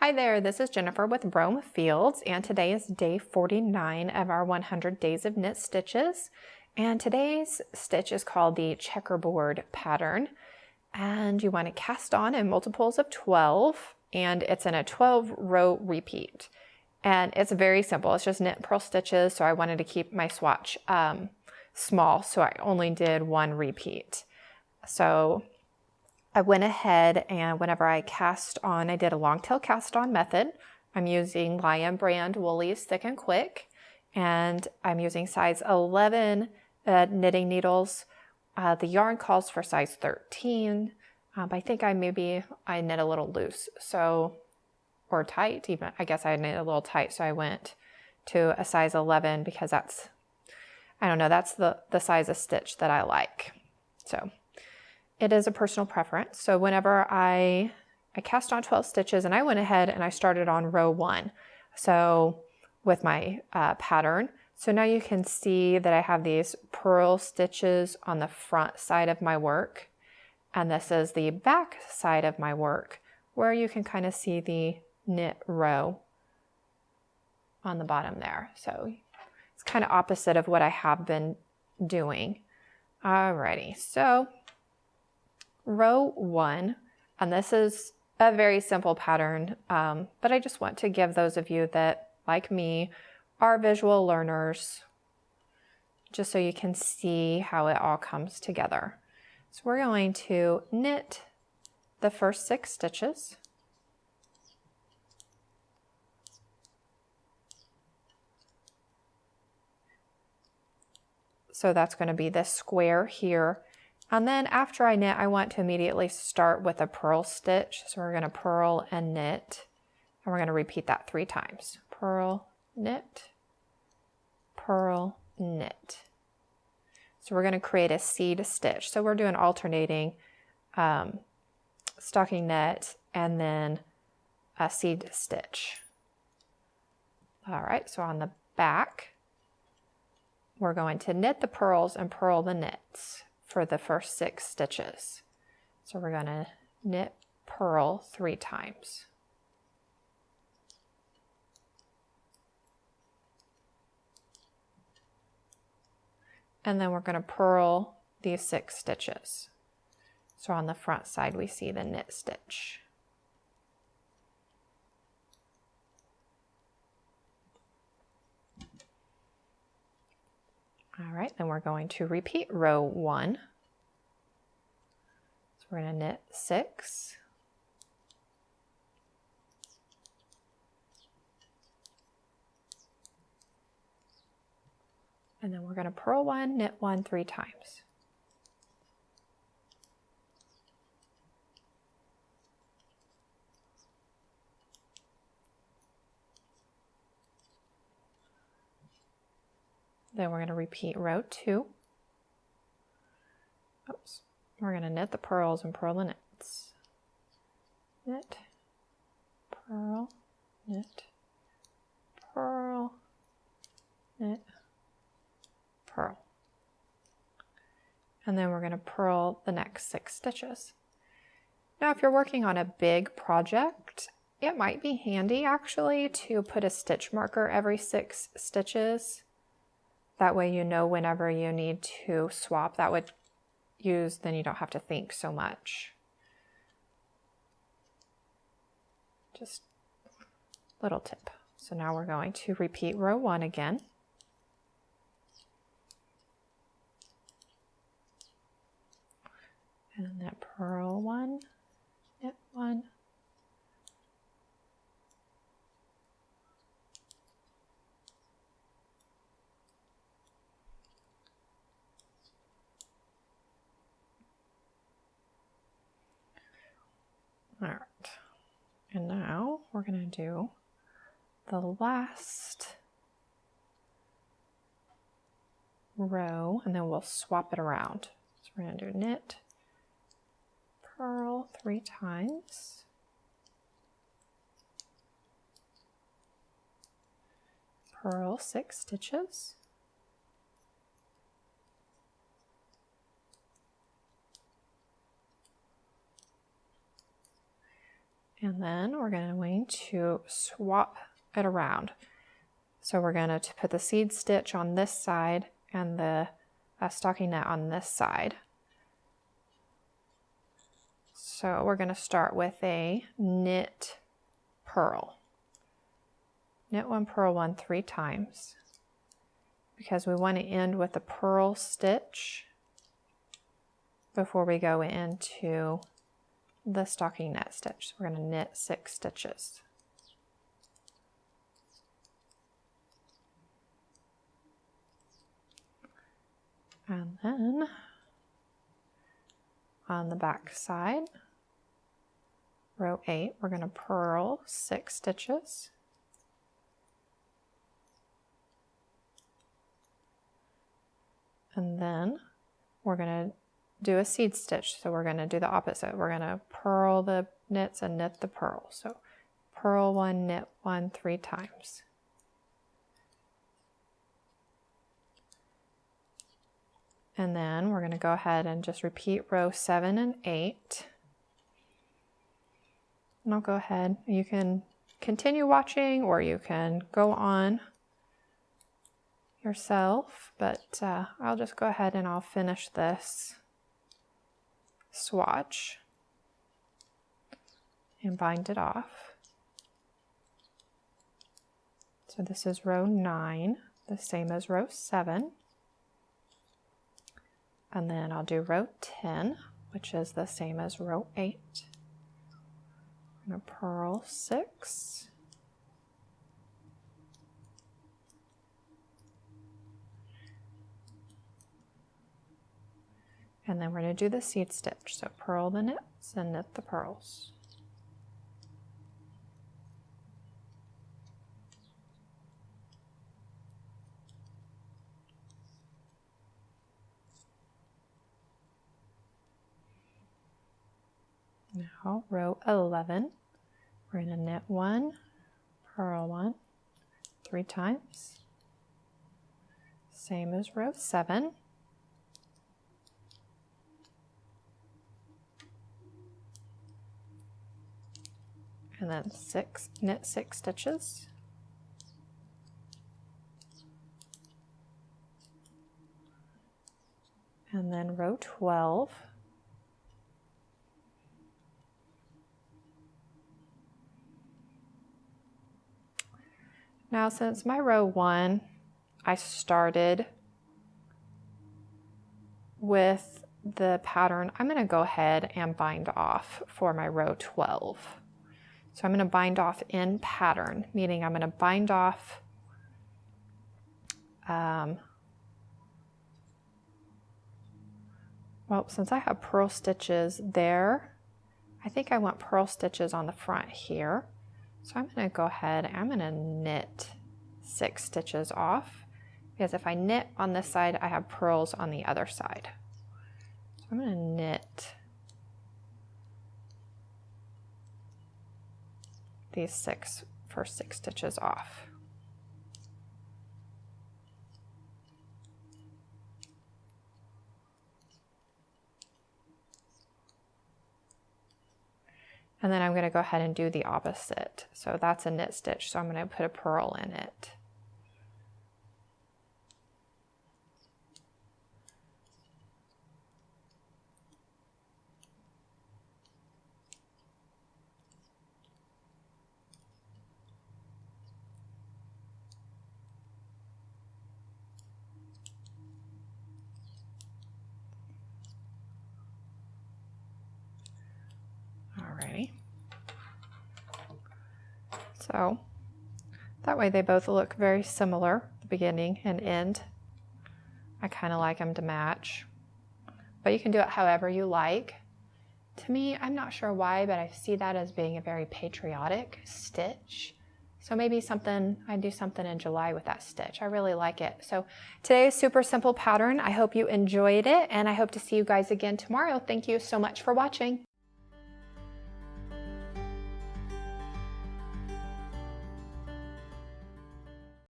Hi there, this is Jennifer with Brome Fields, and today is day 49 of our 100 days of knit stitches. And today's stitch is called the checkerboard pattern, and you want to cast on in multiples of 12, and it's in a 12 row repeat. And it's very simple, it's just knit purl stitches, so I wanted to keep my swatch small, so I only did one repeat. So I went ahead and whenever I cast on, I did a long tail cast on method. I'm using Lion brand Woolies Thick and Quick, and I'm using size 11 knitting needles. The yarn calls for size 13. I think I knit a little loose, or tight even. I guess I knit a little tight, so I went to a size 11 because that's the size of stitch that I like. So it is a personal preference. So whenever I cast on 12 stitches, and I went ahead and I started on row 1. So with my pattern. So now you can see that I have these purl stitches on the front side of my work. And this is the back side of my work where you can kind of see the knit row on the bottom there. So it's kind of opposite of what I have been doing. Alrighty, so row 1, and this is a very simple pattern, but I just want to give those of you that, like me, are visual learners, just so you can see how it all comes together. So we're going to knit the first 6 stitches. So that's going to be this square here. And then after I knit, I want to immediately start with a purl stitch. So we're going to purl and knit, and we're going to repeat that 3 times. Purl, knit, purl, knit. So we're going to create a seed stitch. So we're doing alternating stocking knit and then a seed stitch. All right, so on the back, we're going to knit the purls and purl the knits for the first 6 stitches. So we're going to knit, purl 3 times. And then we're going to purl these 6 stitches. So on the front side we see the knit stitch. All right, then we're going to repeat row 1. So we're going to knit 6. And then we're going to purl 1, knit 1 3 times. Then we're going to repeat row 2. Oops. We're going to knit the purls and purl the knits. Knit, purl, knit, purl, knit, purl. And then we're going to purl the next 6 stitches. Now if you're working on a big project, it might be handy actually to put a stitch marker every 6 stitches. That way you know whenever you need to swap, then you don't have to think so much. Just a little tip. So now we're going to repeat row 1 again. And then purl 1, knit 1, all right, and now we're going to do the last row, and then we'll swap it around. So we're going to do knit, purl 3 times, purl 6 stitches, And then we're going to swap it around. So we're going to put the seed stitch on this side and the stockinette on this side. So we're going to start with a knit purl. Knit one, purl one 3 times, because we want to end with a purl stitch before we go into the stockinette stitch. So we're going to knit 6 stitches. And then on the back side, row 8, we're going to purl 6 stitches. And then we're going to do a seed stitch. So we're going to do the opposite. We're going to purl the knits and knit the purl. So purl 1, knit 1 3 times. And then we're going to go ahead and just repeat row 7 and 8. And I'll go ahead, you can continue watching or you can go on yourself, but I'll just go ahead and I'll finish this swatch and bind it off. So this is row 9, the same as row 7. And then I'll do row 10, which is the same as row 8. I'm going to purl 6. And then we're going to do the seed stitch. So purl the knits and knit the purls. Now row 11, we're going to knit 1, purl 1 3 times. Same as row 7. And then knit 6 stitches. And then row 12. Now since my row 1, I started with the pattern, I'm going to go ahead and bind off for my row 12. So I'm going to bind off in pattern, meaning I'm going to bind off well, since I have purl stitches there, I think I want purl stitches on the front here. So I'm going to go ahead and I'm going to knit 6 stitches off, because if I knit on this side, I have purls on the other side. So I'm going to knit these first 6 stitches off. And then I'm going to go ahead and do the opposite. So that's a knit stitch, so I'm going to put a purl in it. Alrighty. So that way they both look very similar, the beginning and end. I kind of like them to match, but you can do it however you like. To me, I'm not sure why, but I see that as being a very patriotic stitch. So maybe I'd do something in July with that stitch. I really like it. So today's super simple pattern. I hope you enjoyed it, and I hope to see you guys again tomorrow. Thank you so much for watching.